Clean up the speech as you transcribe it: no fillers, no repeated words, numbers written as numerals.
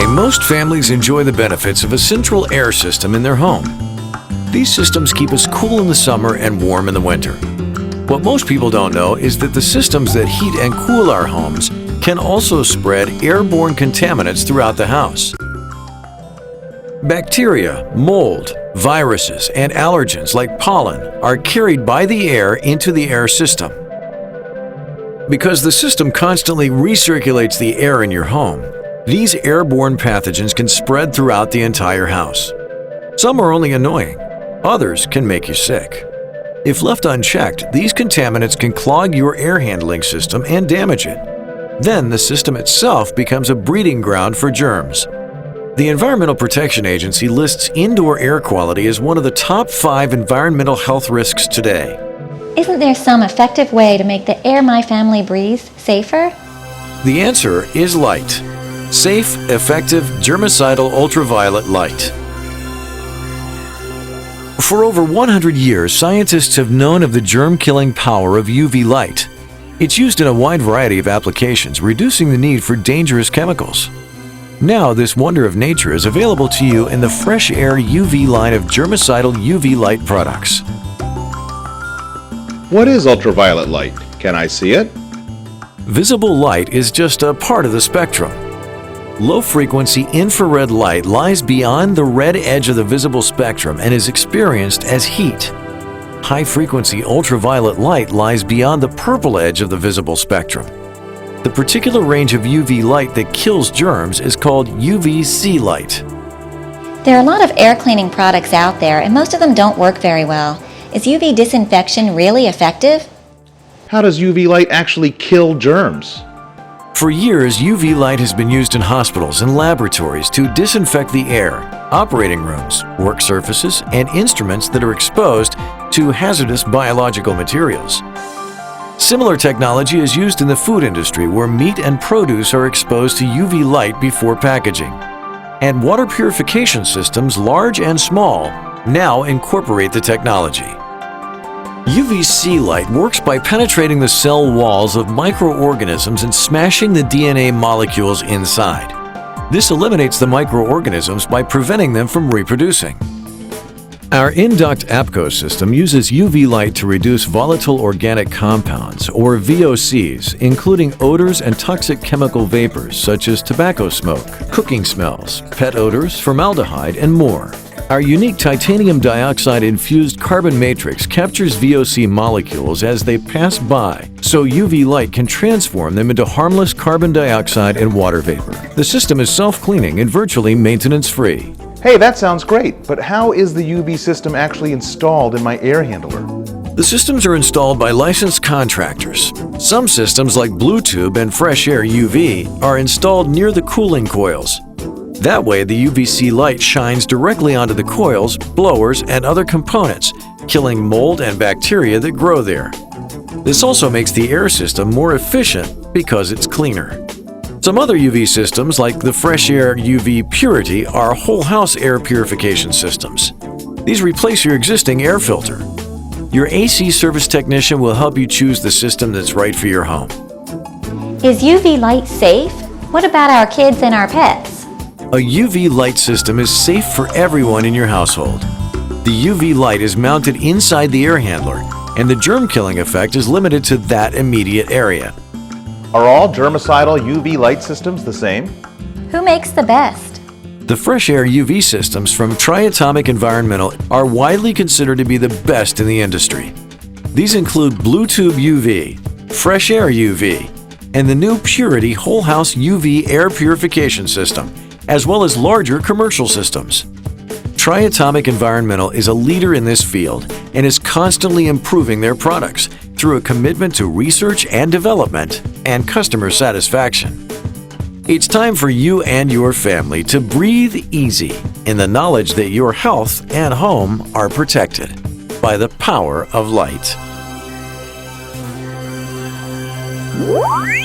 Today, most families enjoy the benefits of a central air system in their home. These systems keep us cool in the summer and warm in the winter. What most people don't know is that the systems that heat and cool our homes can also spread airborne contaminants throughout the house. Bacteria, mold, viruses, and allergens like pollen are carried by the air into the air system. Because the system constantly recirculates the air in your home, these airborne pathogens can spread throughout the entire house. Some are only annoying, others can make you sick. If left unchecked, these contaminants can clog your air handling system and damage it. Then the system itself becomes a breeding ground for germs. The Environmental Protection Agency lists indoor air quality as one of the top 5 environmental health risks today. Isn't there some effective way to make the air my family breathes safer? The answer is light. Safe, effective, germicidal ultraviolet light. For over 100 years, scientists have known of the germ-killing power of UV light. It's used in a wide variety of applications, reducing the need for dangerous chemicals. Now, this wonder of nature is available to you in the Fresh Air UV line of germicidal UV light products. What is ultraviolet light? Can I see it? Visible light is just a part of the spectrum. Low-frequency infrared light lies beyond the red edge of the visible spectrum and is experienced as heat. High-frequency ultraviolet light lies beyond the purple edge of the visible spectrum. The particular range of UV light that kills germs is called UVC light. There are a lot of air cleaning products out there, and most of them don't work very well. Is UV disinfection really effective? How does UV light actually kill germs? For years, UV light has been used in hospitals and laboratories to disinfect the air, operating rooms, work surfaces, and instruments that are exposed to hazardous biological materials. Similar technology is used in the food industry, where meat and produce are exposed to UV light before packaging. And water purification systems, large and small, now incorporate the technology. UVC light works by penetrating the cell walls of microorganisms and smashing the DNA molecules inside. This eliminates the microorganisms by preventing them from reproducing. Our in-duct APCO system uses UV light to reduce volatile organic compounds, or VOCs, including odors and toxic chemical vapors such as tobacco smoke, cooking smells, pet odors, formaldehyde, and more. Our unique titanium dioxide-infused carbon matrix captures VOC molecules as they pass by, so UV light can transform them into harmless carbon dioxide and water vapor. The system is self-cleaning and virtually maintenance-free. Hey, that sounds great, but how is the UV system actually installed in my air handler? The systems are installed by licensed contractors. Some systems like Bluetooth and Fresh Air UV are installed near the cooling coils. That way, the UVC light shines directly onto the coils, blowers, and other components, killing mold and bacteria that grow there. This also makes the air system more efficient because it's cleaner. Some other UV systems, like the Fresh Air UV Purity, are whole house air purification systems. These replace your existing air filter. Your AC service technician will help you choose the system that's right for your home. Is UV light safe? What about our kids and our pets? A UV light system is safe for everyone in your household. The UV light is mounted inside the air handler, and the germ-killing effect is limited to that immediate area. Are all germicidal UV light systems the same? Who makes the best? The Fresh Air UV systems from Triatomic Environmental are widely considered to be the best in the industry. These include Bluetooth UV, Fresh Air UV, and the new Purity Whole House UV Air Purification System, as well as larger commercial systems. Triatomic Environmental is a leader in this field and is constantly improving their products through a commitment to research and development and customer satisfaction. It's time for you and your family to breathe easy in the knowledge that your health and home are protected by the power of light.